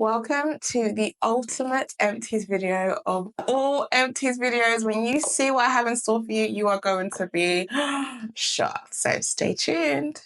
Welcome to the ultimate empties video of all empties videos. When you see what I have in store for you, you are going to be shocked. So stay tuned.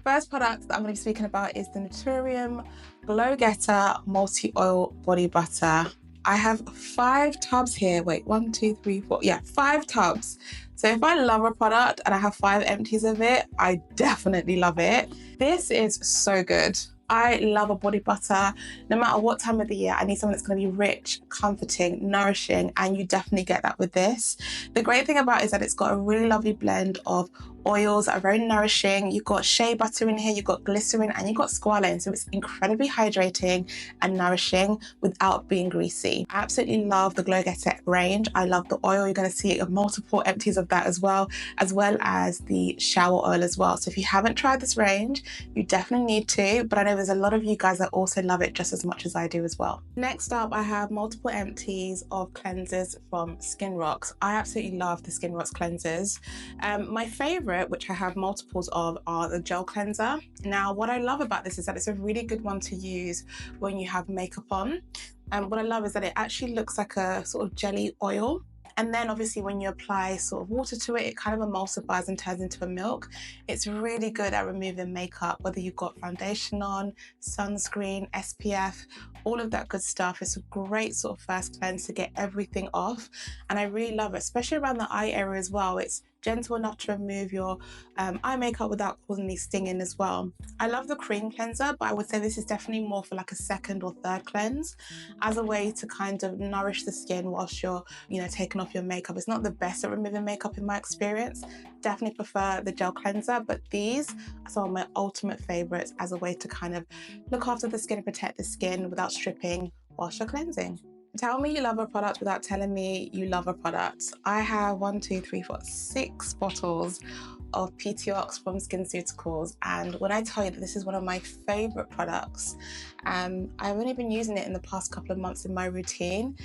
First product that I'm going to be speaking about is the Neurium Glow Getter Multi-Oil Body Butter. I have 5 tubs here. Wait, 1, 2, 3, 4. Yeah, 5 tubs. So if I love a product and I have 5 empties of it, I definitely love it. This is so good. I love a body butter. No matter what time of the year, I need something that's going to be rich, comforting, nourishing, and you definitely get that with this. The great thing about it is that it's got a really lovely blend of oils that are very nourishing. You've got shea butter in here, you've got glycerin, and you've got squalane. So it's incredibly hydrating and nourishing without being greasy. I absolutely love the Glow Getter range. I love the oil. You're going to see multiple empties of that as well as the shower oil as well. So if you haven't tried this range, you definitely need to, but I know there's a lot of you guys that also love it just as much as I do as well. Next up, I have multiple empties of cleansers from Skinrocks. I absolutely love the Skinrocks cleansers. My favorite, which I have multiples of, are the gel cleanser. Now, what I love about this is that it's a really good one to use when you have makeup on. What I love is that it actually looks like a sort of jelly oil. And then obviously when you apply sort of water to it, it kind of emulsifies and turns into a milk. It's really good at removing makeup, whether you've got foundation on, sunscreen, SPF, all of that good stuff. It's a great sort of first cleanse to get everything off. And I really love it, especially around the eye area as well. It's gentle enough to remove your eye makeup without causing me stinging as well. I love the cream cleanser, but I would say this is definitely more for like a second or third cleanse as a way to kind of nourish the skin whilst you're, taking off your makeup. It's not the best at removing makeup in my experience. Definitely prefer the gel cleanser, but these are some of my ultimate favorites as a way to kind of look after the skin and protect the skin without stripping whilst you're cleansing. Tell me you love a product without telling me you love a product. I have 6 bottles of P-Tiox from SkinCeuticals, and when I tell you that this is one of my favorite products, I've only been using it in the past couple of months in my routine,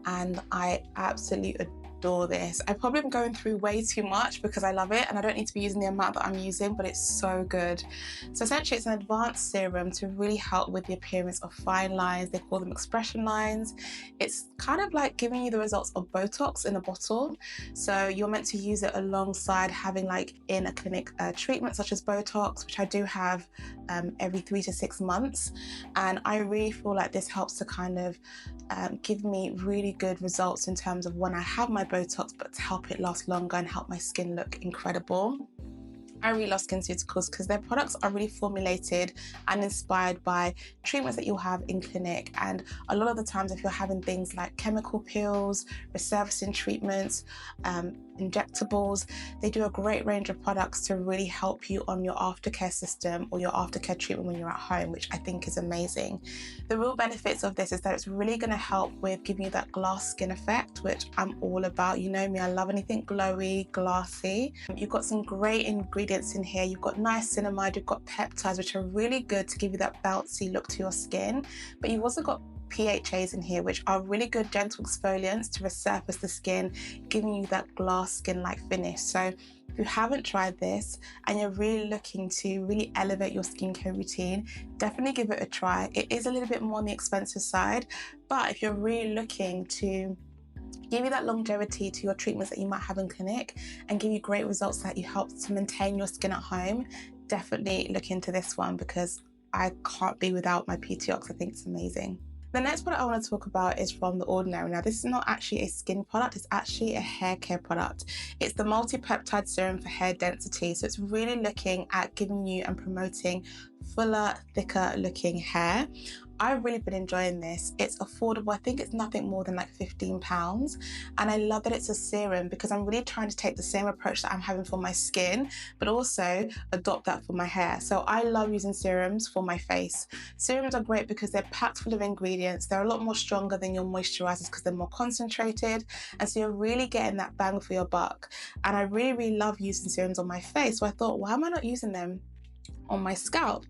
and I absolutely adore this. I probably am going through way too much because I love it and I don't need to be using the amount that I'm using, but it's so good. So essentially it's an advanced serum to really help with the appearance of fine lines. They call them expression lines. It's kind of like giving you the results of Botox in a bottle. So you're meant to use it alongside having like in a clinic treatment such as Botox, which I do have every 3 to 6 months. And I really feel like this helps to kind of give me really good results in terms of when I have my Botox, but to help it last longer and help my skin look incredible. I really love SkinCeuticals because their products are really formulated and inspired by treatments that you'll have in clinic. And a lot of the times if you're having things like chemical peels, resurfacing treatments, injectables, they do a great range of products to really help you on your aftercare system or your aftercare treatment when you're at home, which I think is amazing. The real benefits of this is that it's really going to help with giving you that glass skin effect, which I'm all about. You know me, I love anything glowy, glassy. You've got some great ingredients in here. You've got niacinamide, you've got peptides, which are really good to give you that bouncy look to your skin, but you've also got PHAs in here, which are really good gentle exfoliants to resurface the skin, giving you that glass skin-like finish. So if you haven't tried this and you're really looking to really elevate your skincare routine, definitely give it a try. It is a little bit more on the expensive side, but if you're really looking to give you that longevity to your treatments that you might have in clinic and give you great results that you help to maintain your skin at home, definitely look into this one because I can't be without my P-Tiox. I think it's amazing. The next product I want to talk about is from The Ordinary. Now, this is not actually a skin product, it's actually a hair care product. It's the Multi-Peptide Serum for hair density. So it's really looking at giving you and promoting fuller, thicker looking hair. I've really been enjoying this. It's affordable. I think it's nothing more than like £15. And I love that it's a serum because I'm really trying to take the same approach that I'm having for my skin, but also adopt that for my hair. So I love using serums for my face. Serums are great because they're packed full of ingredients. They're a lot more stronger than your moisturizers because they're more concentrated. And so you're really getting that bang for your buck. And I really, really love using serums on my face. So I thought, why am I not using them on my scalp?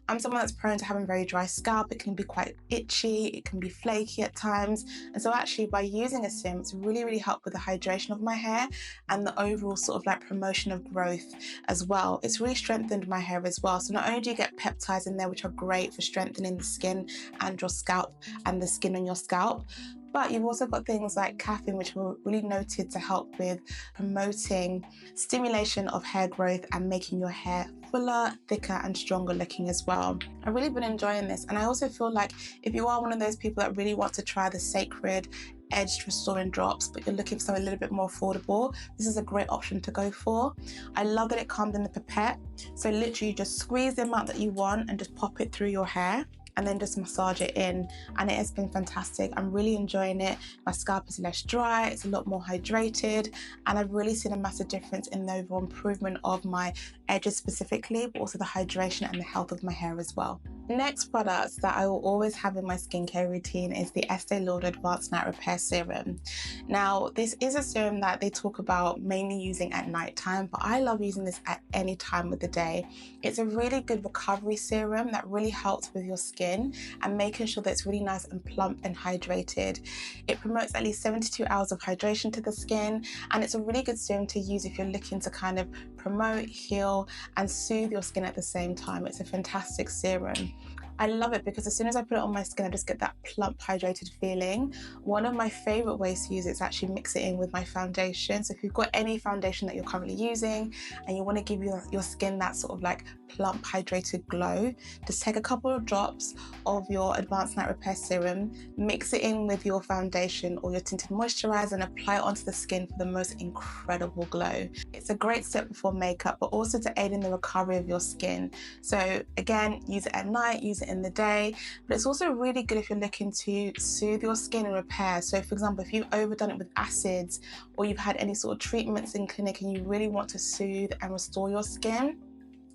I'm someone that's prone to having very dry scalp. It can be quite itchy, it can be flaky at times. And so actually by using a serum, it's really helped with the hydration of my hair and the overall sort of like promotion of growth as well. It's really strengthened my hair as well. So not only do you get peptides in there, which are great for strengthening the skin and your scalp and the skin on your scalp, but you've also got things like caffeine, which were really noted to help with promoting stimulation of hair growth and making your hair fuller, thicker and stronger looking as well. I've really been enjoying this, and I also feel like if you are one of those people that really want to try the Sacred Edged Restoring Drops, but you're looking for something a little bit more affordable, this is a great option to go for. I love that it comes in the pipette, so literally you just squeeze the amount that you want and just pop it through your hair, and then just massage it in, and it has been fantastic. I'm really enjoying it. My scalp is less dry, it's a lot more hydrated, and I've really seen a massive difference in the overall improvement of my edges specifically, but also the hydration and the health of my hair as well. Next product that I will always have in my skincare routine is the Estée Lauder Advanced Night Repair Serum. Now, this is a serum that they talk about mainly using at night time, but I love using this at any time of the day. It's a really good recovery serum that really helps with your skin and making sure that it's really nice and plump and hydrated. It promotes at least 72 hours of hydration to the skin, and it's a really good serum to use if you're looking to kind of promote, heal and soothe your skin at the same time. It's a fantastic serum. I love it because as soon as I put it on my skin, I just get that plump, hydrated feeling. One of my favorite ways to use it is actually mix it in with my foundation. So if you've got any foundation that you're currently using and you want to give your skin that sort of like plump, hydrated glow, just take a couple of drops of your Advanced Night Repair Serum, mix it in with your foundation or your tinted moisturizer and apply it onto the skin for the most incredible glow. It's a great step before makeup, but also to aid in the recovery of your skin. So again, use it at night, use it in the day, but it's also really good if you're looking to soothe your skin and repair. So for example, if you've overdone it with acids or you've had any sort of treatments in clinic and you really want to soothe and restore your skin,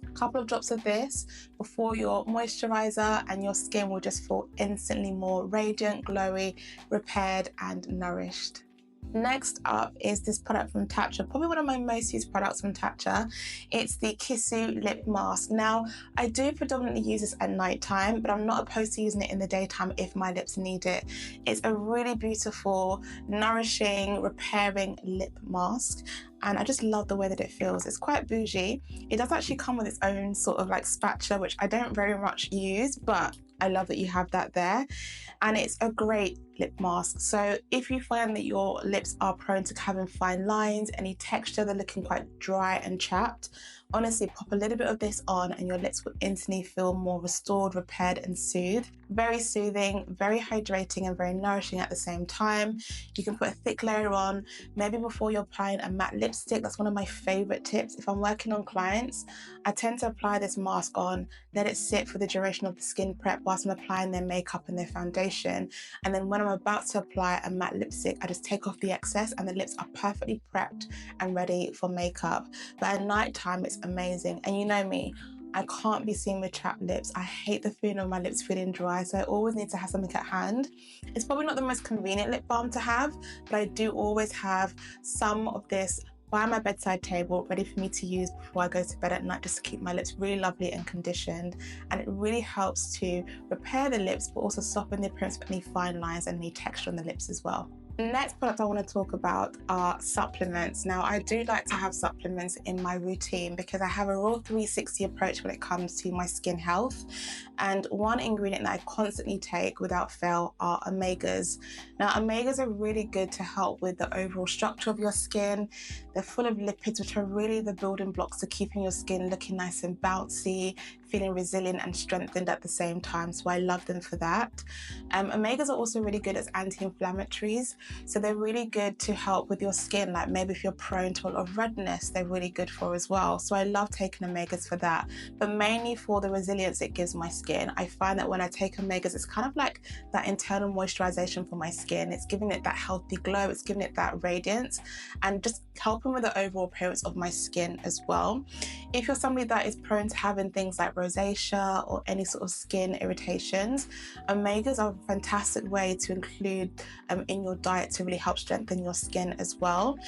a couple of drops of this before your moisturizer and your skin will just feel instantly more radiant, glowy, repaired and nourished. Next up is this product from Tatcha, probably one of my most used products from Tatcha. It's the Kissu lip mask. Now, I do predominantly use this at night time, but I'm not opposed to using it in the daytime if my lips need it. It's a really beautiful, nourishing, repairing lip mask, and I just love the way that it feels. It's quite bougie. It does actually come with its own sort of like spatula, which I don't very much use, but I love that you have that there. And it's a great lip mask. So if you find that your lips are prone to having fine lines, any texture, they're looking quite dry and chapped, honestly, pop a little bit of this on and your lips will instantly feel more restored, repaired and soothed. Very soothing, very hydrating and very nourishing at the same time. You can put a thick layer on, maybe before you're applying a matte lipstick. That's one of my favorite tips. If I'm working on clients, I tend to apply this mask on, let it sit for the duration of the skin prep whilst I'm applying their makeup and their foundation. And then when I'm about to apply a matte lipstick, I just take off the excess and the lips are perfectly prepped and ready for makeup. But at night time, it's amazing. And you know me, I can't be seen with chapped lips. I hate the feeling of my lips feeling dry, so I always need to have something at hand. It's probably not the most convenient lip balm to have, but I do always have some of this by my bedside table ready for me to use before I go to bed at night, just to keep my lips really lovely and conditioned. And it really helps to repair the lips, but also soften the appearance of any fine lines and any texture on the lips as well. The next product I want to talk about are supplements. Now, I do like to have supplements in my routine because I have a real 360 approach when it comes to my skin health. And one ingredient that I constantly take without fail are omegas. Now, omegas are really good to help with the overall structure of your skin. They're full of lipids, which are really the building blocks to keeping your skin looking nice and bouncy, feeling resilient and strengthened at the same time. So I love them for that. Omegas are also really good as anti-inflammatories. So they're really good to help with your skin. Like maybe if you're prone to a lot of redness, they're really good for as well. So I love taking omegas for that, but mainly for the resilience it gives my skin. I find that when I take omegas, it's kind of like that internal moisturization for my skin. It's giving it that healthy glow. It's giving it that radiance and just helping with the overall appearance of my skin as well. If you're somebody that is prone to having things like rosacea or any sort of skin irritations, omegas are a fantastic way to include in your diet diet to really help strengthen your skin as well.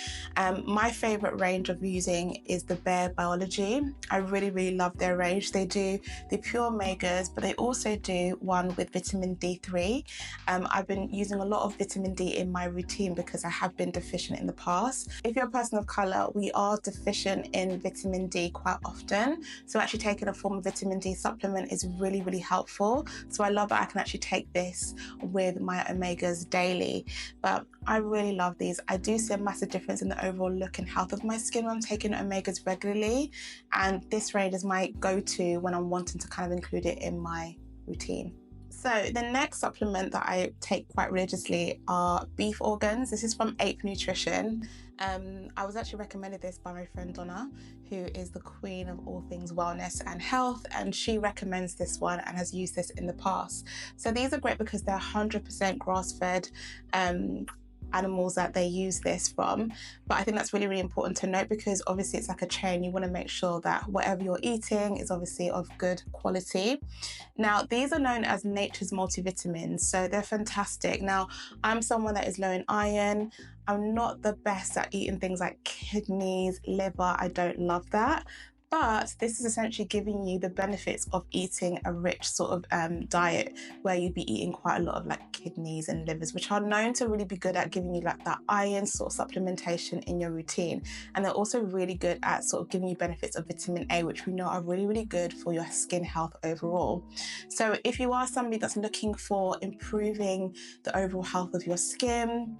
My favorite range of using is the Bare Biology. I really love their range. They do the pure omegas, but they also do one with vitamin D3. I've been using a lot of vitamin D in my routine because I have been deficient in the past. If you're a person of color, we are deficient in vitamin D quite often. So actually taking a form of vitamin D supplement is really helpful. So I love that I can actually take this with my omegas daily. But I really love these. I do see a massive difference in the overall look and health of my skin when I'm taking omegas regularly. And this range is my go-to when I'm wanting to kind of include it in my routine. So the next supplement that I take quite religiously are beef organs. This is from Ape Nutrition. I was actually recommended this by my friend Donna, who is the queen of all things wellness and health, and she recommends this one and has used this in the past. So these are great because they're 100% grass-fed animals that they use this from. But I think that's really important to note, because obviously it's like a chain. You want to make sure that whatever you're eating is obviously of good quality. Now, these are known as nature's multivitamins, so they're fantastic. Now, I'm someone that is low in iron. I'm not the best at eating things like kidneys, liver. I don't love that. But this is essentially giving you the benefits of eating a rich sort of diet, where you'd be eating quite a lot of like kidneys and livers, which are known to really be good at giving you like that iron sort of supplementation in your routine. And they're also really good at sort of giving you benefits of vitamin A, which we know are really good for your skin health overall. So if you are somebody that's looking for improving the overall health of your skin,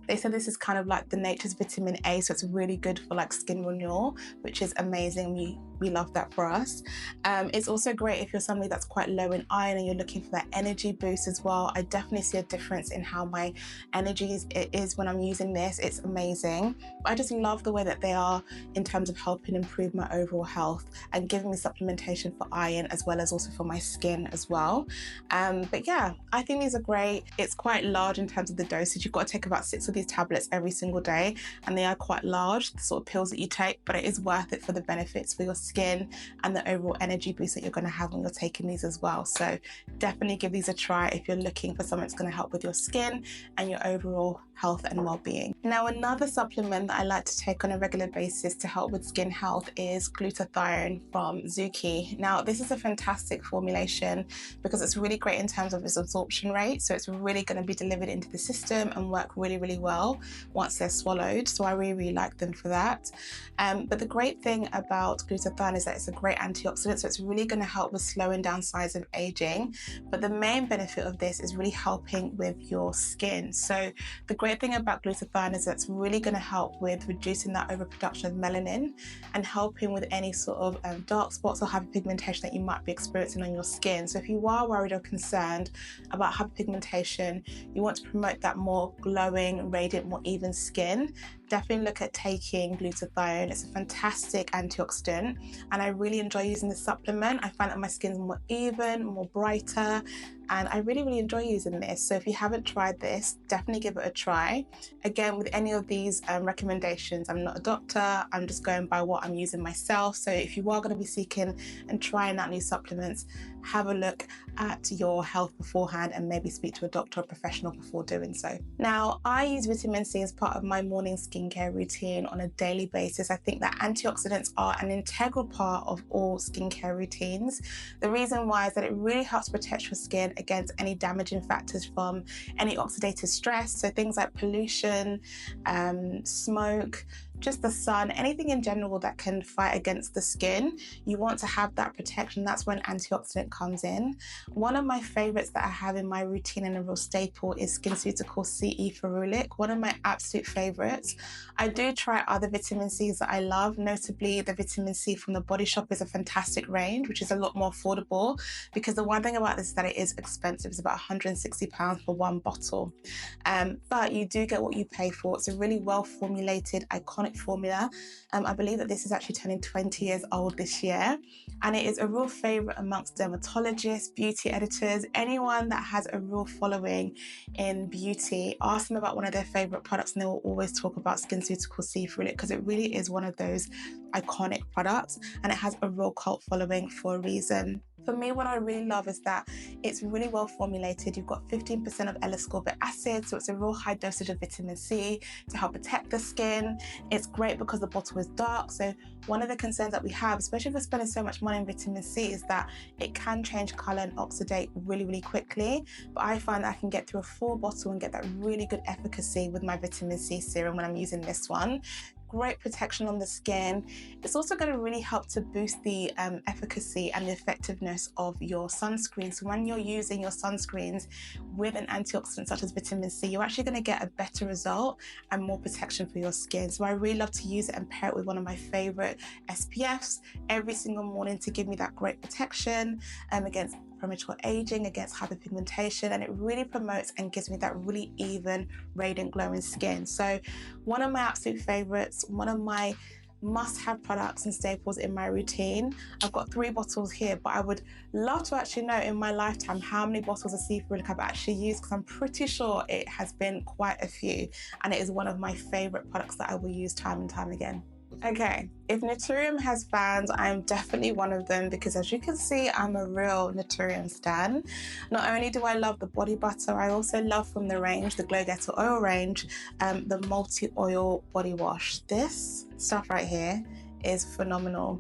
they said this is kind of like the nature's vitamin A, so it's really good for like skin renewal, which is amazing. We love that for us. It's also great if you're somebody that's quite low in iron and you're looking for that energy boost as well. I definitely see a difference in how my energy is when I'm using this. It's amazing. But I just love the way that they are in terms of helping improve my overall health and giving me supplementation for iron, as well as also for my skin as well. But yeah, I think these are great. It's quite large in terms of the dosage. You've got to take about 6 of these tablets every single day, and they are quite large, the sort of pills that you take, but it is worth it for the benefits for your skin and the overall energy boost that you're going to have when you're taking these as well. So definitely give these a try if you're looking for something that's going to help with your skin and your overall health and well-being. Now, another supplement that I like to take on a regular basis to help with skin health is glutathione from Zuki. Now, this is a fantastic formulation because it's really great in terms of its absorption rate. So it's really going to be delivered into the system and work really well once they're swallowed. So I really like them for that. But the great thing about glutathione is that it's a great antioxidant. So it's really going to help with slowing down signs of aging. But the main benefit of this is really helping with your skin. So the great thing about glutathione is that it's really going to help with reducing that overproduction of melanin and helping with any sort of dark spots or hyperpigmentation that you might be experiencing on your skin. So if you are worried or concerned about hyperpigmentation, you want to promote that more glowing, radiant, more even skin, definitely look at taking glutathione. It's a fantastic antioxidant and I really enjoy using this supplement. I find that my skin's more even, more brighter, and I really enjoy using this. So if you haven't tried this, definitely give it a try. Again, with any of these recommendations, I'm not a doctor, I'm just going by what I'm using myself. So if you are going to be seeking and trying out new supplements, have a look at your health beforehand and maybe speak to a doctor or professional before doing so. Now, I use vitamin C as part of my morning skincare routine on a daily basis. I think that antioxidants are an integral part of all skincare routines. The reason why is that it really helps protect your skin against any damaging factors from any oxidative stress. So things like pollution, smoke, just the sun, anything in general that can fight against the skin. You want to have that protection. That's when antioxidant comes in. One of my favorites that I have in my routine and a real staple is SkinCeuticals CE Ferulic, one of my absolute favorites. I do try other vitamin C's that I love, notably the vitamin C from the Body Shop is a fantastic range, which is a lot more affordable, because the one thing about this is that it is expensive. It's about £160 for one bottle. But you do get what you pay for. It's a really well formulated, iconic formula. I believe that this is actually turning 20 years old this year, and it is a real favorite amongst dermatologists, beauty editors, anyone that has a real following in beauty. Ask them about one of their favorite products and they will always talk about SkinCeuticals CE Ferulic, because it really is one of those iconic products and it has a real cult following for a reason. For me, what I really love is that it's really well formulated. You've got 15% of L-ascorbic acid, so it's a real high dosage of vitamin C to help protect the skin. It's great because the bottle is dark, so one of the concerns that we have, especially if we're spending so much money on vitamin C, is that it can change colour and oxidate really, really quickly. But I find that I can get through a full bottle and get that really good efficacy with my vitamin C serum when I'm using this one. Great protection on the skin. It's also going to really help to boost the efficacy and the effectiveness of your sunscreen. So when you're using your sunscreens with an antioxidant such as vitamin C, you're actually going to get a better result and more protection for your skin. So I really love to use it and pair it with one of my favorite SPFs every single morning to give me that great protection against premature aging, against hyperpigmentation, and it really promotes and gives me that really even, radiant, glowing skin. So one of my absolute favorites, one of my must-have products and staples in my routine. I've got 3 bottles here, but I would love to actually know in my lifetime how many bottles of Serum I've actually used, because I'm pretty sure it has been quite a few, and it is one of my favorite products that I will use time and time again. Okay, if Naturium has fans, I'm definitely one of them, because as you can see, I'm a real Naturium stan. Not only do I love the body butter, I also love from the range, the Glow Getter oil range, the multi-oil body wash. This stuff right here is phenomenal.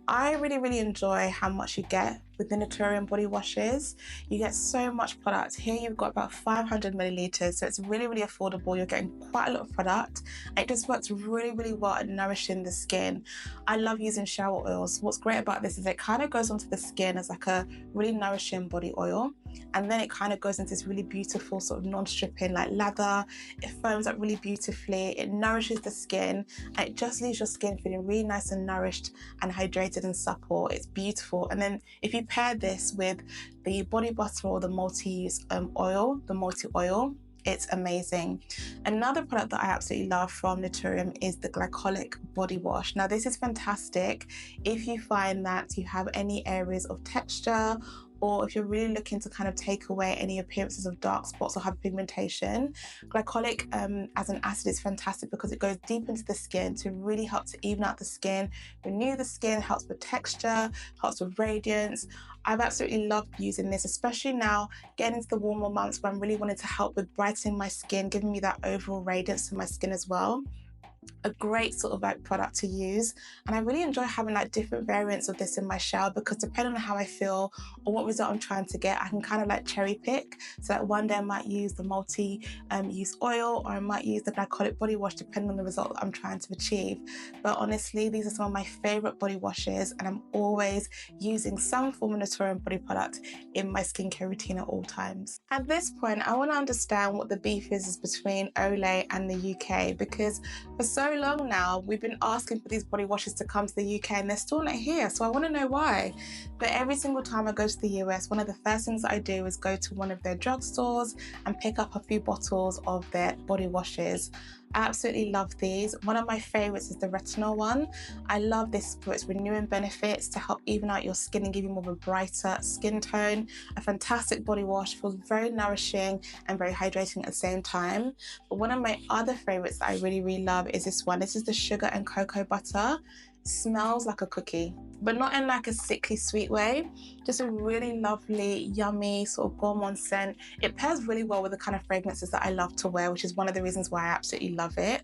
I really enjoy how much you get with the Naturium body washes. You get so much product. Here you've got about 500 milliliters, so it's really affordable. You're getting quite a lot of product. It just works really well at nourishing the skin. I love using shower oils. What's great about this is it kind of goes onto the skin as like a really nourishing body oil, and then it kind of goes into this really beautiful sort of non-stripping like lather. It foams up really beautifully, it nourishes the skin, and it just leaves your skin feeling really nice and nourished and hydrated and supple. It's beautiful. And then if you pair this with the body butter or the multi-use oil, the multi-oil, it's amazing. Another product that I absolutely love from Naturium is the glycolic body wash. Now this is fantastic if you find that you have any areas of texture, or if you're really looking to kind of take away any appearances of dark spots or hyperpigmentation. Glycolic as an acid is fantastic because it goes deep into the skin to really help to even out the skin, renew the skin, helps with texture, helps with radiance. I've absolutely loved using this, especially now getting into the warmer months where I'm really wanting to help with brightening my skin, giving me that overall radiance to my skin as well. A great sort of like product to use, and I really enjoy having like different variants of this in my shower, because depending on how I feel or what result I'm trying to get, I can kind of like cherry pick. So like one day I might use the multi-use oil, or I might use the glycolic body wash depending on the result that I'm trying to achieve. But honestly, these are some of my favorite body washes, and I'm always using some form of Naturium body product in my skincare routine at all times. At this point, I want to understand what the beef is between Olay and the UK, because for so long now we've been asking for these body washes to come to the UK and they're still not here, so I want to know why. But every single time I go to the US, one of the first things that I do is go to one of their drugstores and pick up a few bottles of their body washes. I absolutely love these. One of my favorites is the retinol one. I love this for its renewing benefits to help even out your skin and give you more of a brighter skin tone. A fantastic body wash, feels very nourishing and very hydrating at the same time. But one of my other favorites that I really love is this one. This is the sugar and cocoa butter. Smells like a cookie, but not in like a sickly sweet way, just a really lovely, yummy sort of gourmand scent. It pairs really well with the kind of fragrances that I love to wear, which is one of the reasons why I absolutely love it.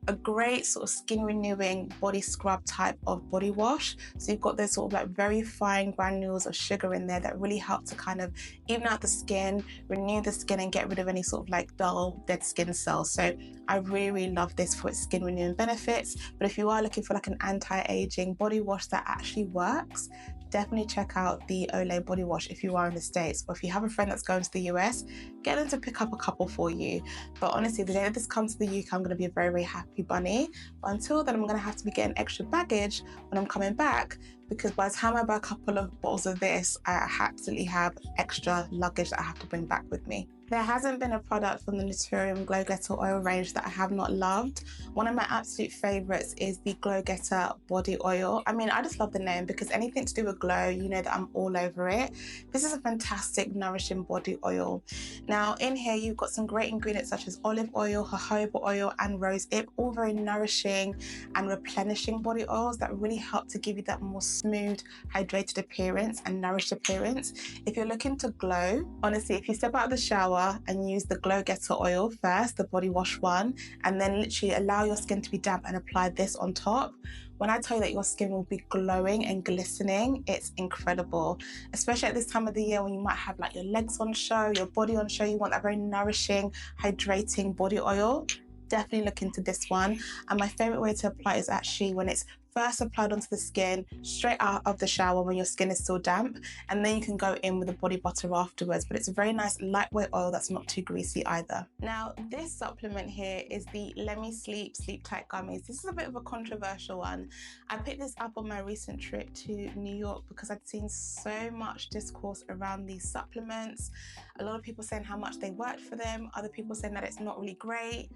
A great sort of skin renewing body scrub type of body wash. So you've got those sort of like very fine granules of sugar in there that really help to kind of even out the skin, renew the skin, and get rid of any sort of like dull, dead skin cells. So I really love this for its skin renewing benefits. But if you are looking for like an anti-aging body wash that actually works, definitely check out the Olay body wash if you are in the States, or if you have a friend that's going to the US, get them to pick up a couple for you. But honestly, the day that this comes to the UK, I'm going to be a very happy bunny. But until then, I'm going to have to be getting extra baggage when I'm coming back, because by the time I buy a couple of bottles of this, I absolutely have extra luggage that I have to bring back with me. There hasn't been a product from the Neurium Glow Getter Oil range that I have not loved. One of my absolute favourites is the Glow Getter Body Oil. I mean, I just love the name because anything to do with glow, you know that I'm all over it. This is a fantastic, nourishing body oil. Now, in here, you've got some great ingredients such as olive oil, jojoba oil, and rosehip, all very nourishing and replenishing body oils that really help to give you that more smooth, hydrated appearance and nourished appearance. If you're looking to glow, honestly, if you step out of the shower and use the Glow Getter oil first, the body wash one, and then literally allow your skin to be damp and apply this on top, when I tell you that your skin will be glowing and glistening, it's incredible. Especially at this time of the year when you might have like your legs on show, your body on show, you want that very nourishing, hydrating body oil. Definitely look into this one. And my favorite way to apply it is actually when it's first applied onto the skin, straight out of the shower when your skin is still damp, and then you can go in with the body butter afterwards. But it's a very nice lightweight oil that's not too greasy either. Now, this supplement here is the Lemi Sleep Tight Gummies. This is a bit of a controversial one. I picked this up on my recent trip to New York because I'd seen so much discourse around these supplements. A lot of people saying how much they worked for them, other people saying that it's not really great.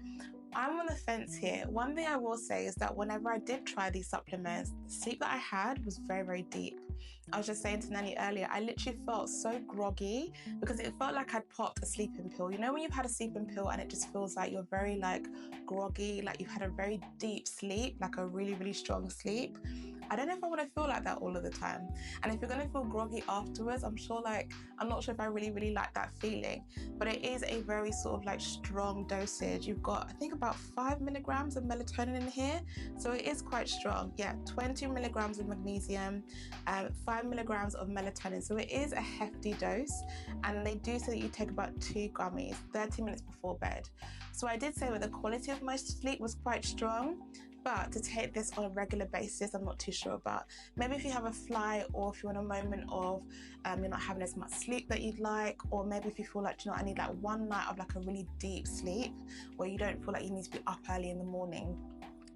I'm on the fence here. One thing I will say is that whenever I did try these supplements, the sleep that I had was very, very deep. I was just saying to Nanny earlier, I literally felt so groggy because it felt like I'd popped a sleeping pill. You know when you've had a sleeping pill and it just feels like you're very like groggy, like you've had a very deep sleep, like a really, really strong sleep. I don't know if I want to feel like that all of the time. And if you're going to feel groggy afterwards, I'm not sure if I really, really like that feeling. But it is a very sort of like strong dosage. You've got, I think, about 5 milligrams of melatonin in here. So it is quite strong. Yeah, 20 milligrams of magnesium, 5 milligrams of melatonin. So it is a hefty dose. And they do say that you take about 2 gummies 30 minutes before bed. So I did say that the quality of my sleep was quite strong. But to take this on a regular basis, I'm not too sure about. Maybe if you have a flight or if you're in a moment of you're not having as much sleep that you'd like, or maybe if you feel like, you know, I need like one night of like a really deep sleep where you don't feel like you need to be up early in the morning,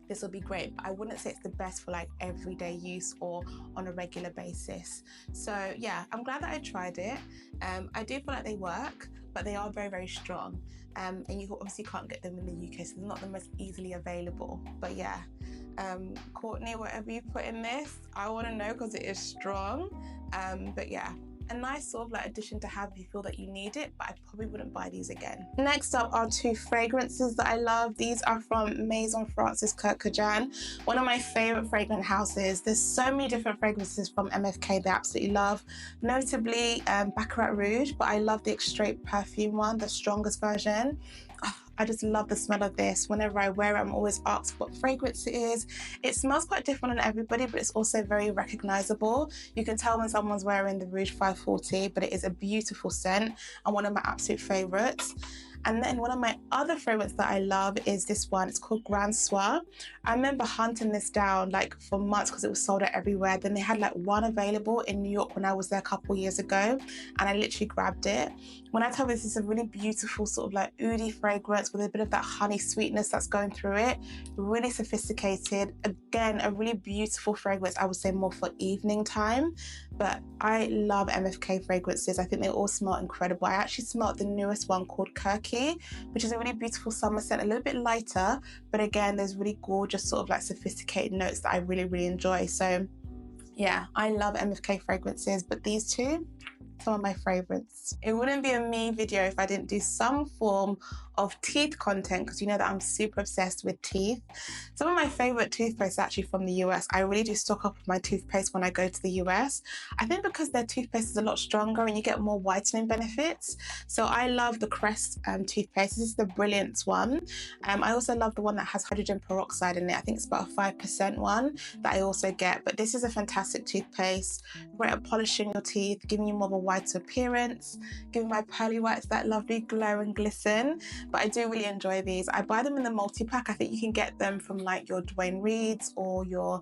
this will be great. But I wouldn't say it's the best for like everyday use or on a regular basis. So yeah, I'm glad that I tried it. I do feel like they work, but they are very, very strong. And you obviously can't get them in the UK, so they're not the most easily available. But yeah, Courtney, whatever you put in this, I want to know because it is strong. But yeah, a nice sort of like addition to have if you feel that you need it, but I probably wouldn't buy these again. Next up are 2 fragrances that I love. These are from Maison Francis Kurkdjian, one of my favorite fragrance houses. There's so many different fragrances from MFK that I absolutely love, notably Baccarat Rouge, but I love the Extrait perfume one, the strongest version. I just love the smell of this. Whenever I wear it, I'm always asked what fragrance it is. It smells quite different on everybody, but it's also very recognizable. You can tell when someone's wearing the Rouge 540, but it is a beautiful scent and one of my absolute favorites. And then one of my other favorites that I love is this one. It's called Grand Soir. I remember hunting this down like for months because it was sold out everywhere. Then they had like one available in New York when I was there a couple years ago, and I literally grabbed it. When I tell you this is a really beautiful sort of like oudi fragrance with a bit of that honey sweetness that's going through it, really sophisticated. Again, a really beautiful fragrance, I would say more for evening time, but I love MFK fragrances. I think they all smell incredible. I actually smelled the newest one called Kirky, which is a really beautiful summer scent, a little bit lighter, but again, there's really gorgeous sort of like sophisticated notes that I really, really enjoy. So yeah, I love MFK fragrances, but these two, some of my favorites. It wouldn't be a me video if I didn't do some form of teeth content, because you know that I'm super obsessed with teeth. Some of my favorite toothpaste actually from the US. I really do stock up my toothpaste when I go to the US. I think because their toothpaste is a lot stronger and you get more whitening benefits. So I love the Crest toothpaste. This is the Brilliance one. I also love the one that has hydrogen peroxide in it. I think it's about a 5% one that I also get, but this is a fantastic toothpaste. Great at polishing your teeth, giving you more of a whiter appearance, giving my pearly whites that lovely glow and glisten. But I do really enjoy these. I buy them in the multi-pack. I think you can get them from like your Dwayne Reeds or your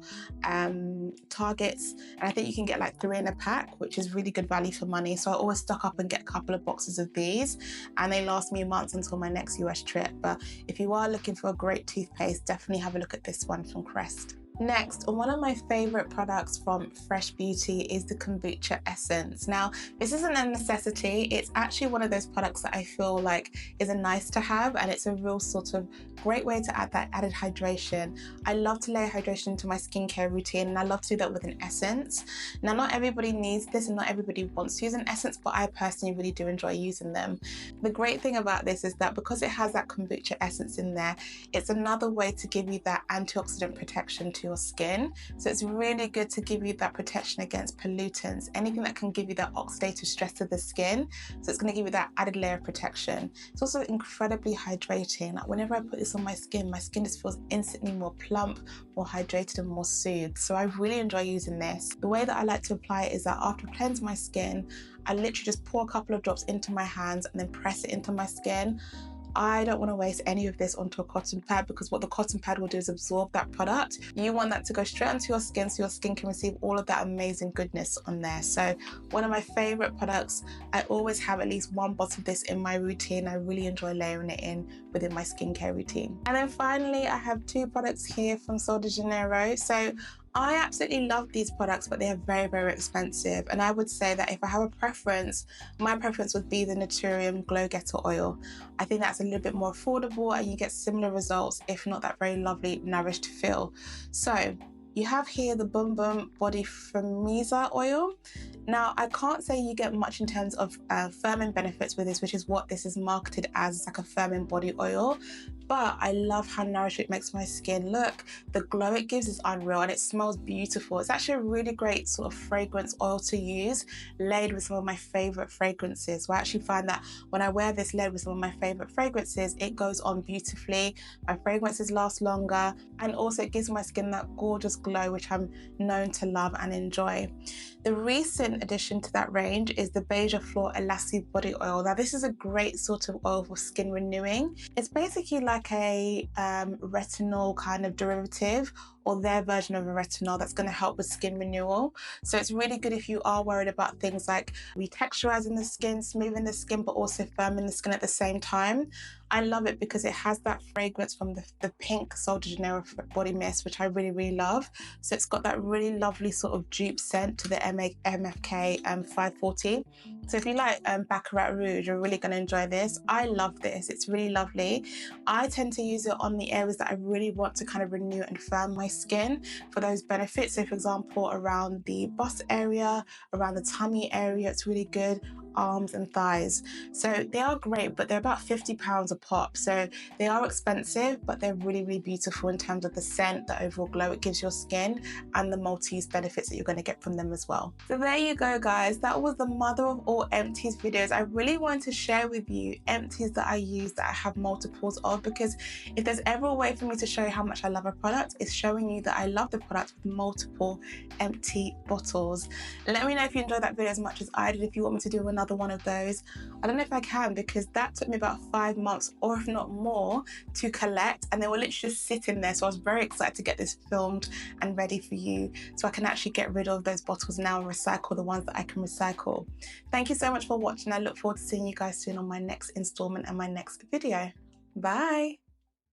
Targets. And I think you can get like 3 in a pack, which is really good value for money. So I always stock up and get a couple of boxes of these, and they last me months until my next US trip. But if you are looking for a great toothpaste, definitely have a look at this one from Crest. Next, one of my favorite products from Fresh Beauty is the kombucha essence. Now, this isn't a necessity. It's actually one of those products that I feel like is a nice to have, and it's a real sort of great way to add that added hydration. I love to layer hydration into my skincare routine, and I love to do that with an essence. Now, not everybody needs this and not everybody wants to use an essence, but I personally really do enjoy using them. The great thing about this is that because it has that kombucha essence in there, it's another way to give you that antioxidant protection to your skin. So it's really good to give you that protection against pollutants, anything that can give you that oxidative stress to the skin. So it's going to give you that added layer of protection. It's also incredibly hydrating. Like whenever I put this on my skin just feels instantly more plump, more hydrated and more soothed. So I really enjoy using this. The way that I like to apply it is that after I cleanse my skin, I literally just pour a couple of drops into my hands and then press it into my skin. I don't want to waste any of this onto a cotton pad, because what the cotton pad will do is absorb that product. You want that to go straight onto your skin so your skin can receive all of that amazing goodness on there. So one of my favorite products, I always have at least one bottle of this in my routine. I really enjoy layering it in within my skincare routine. And then finally, I have two products here from Sol de Janeiro. So I absolutely love these products, but they are very, very expensive. And I would say that if I have a preference, my preference would be the Nutrium Glow Getter Oil. I think that's a little bit more affordable and you get similar results, if not that very lovely nourished feel. So you have here the Bum Bum Body Fremiza oil. Now, I can't say you get much in terms of firming benefits with this, which is what this is marketed as. It's like a firming body oil. But I love how nourishing it makes my skin look. The glow it gives is unreal and it smells beautiful. It's actually a really great sort of fragrance oil to use, laid with some of my favorite fragrances. So I actually find that when I wear this laid with some of my favorite fragrances, it goes on beautifully. My fragrances last longer, and also it gives my skin that gorgeous glow, which I'm known to love and enjoy. The recent addition to that range is the Beija Flor Elastic Body Oil. Now, this is a great sort of oil for skin renewing. It's basically like a retinol kind of derivative, or their version of a retinol that's going to help with skin renewal. So it's really good if you are worried about things like retexturizing the skin, smoothing the skin, but also firming the skin at the same time. I love it because it has that fragrance from the pink Sol de Janeiro body mist, which I really, really love. So it's got that really lovely sort of dupe scent to the MFK 540. So if you like Baccarat Rouge, you're really going to enjoy this. I love this. It's really lovely. I tend to use it on the areas that I really want to kind of renew and firm my skin for those benefits. So for example, around the bust area, around the tummy area, it's really good. Arms and thighs. So they are great, but they're about £50 a pop. So they are expensive, but they're really, really beautiful in terms of the scent, the overall glow it gives your skin, and the multi-use benefits that you're going to get from them as well. So there you go, guys. That was the mother of all empties videos. I really want to share with you empties that I use that I have multiples of, because if there's ever a way for me to show you how much I love a product, it's showing you that I love the product with multiple empty bottles. Let me know if you enjoyed that video as much as I did. If you want me to do another one of those, I don't know if I can, because that took me about 5 months, or if not more, to collect, and they were literally just sitting there. So I was very excited to get this filmed and ready for you, so I can actually get rid of those bottles now and recycle the ones that I can recycle. Thank you so much for watching. I look forward to seeing you guys soon on my next installment and my next video. Bye.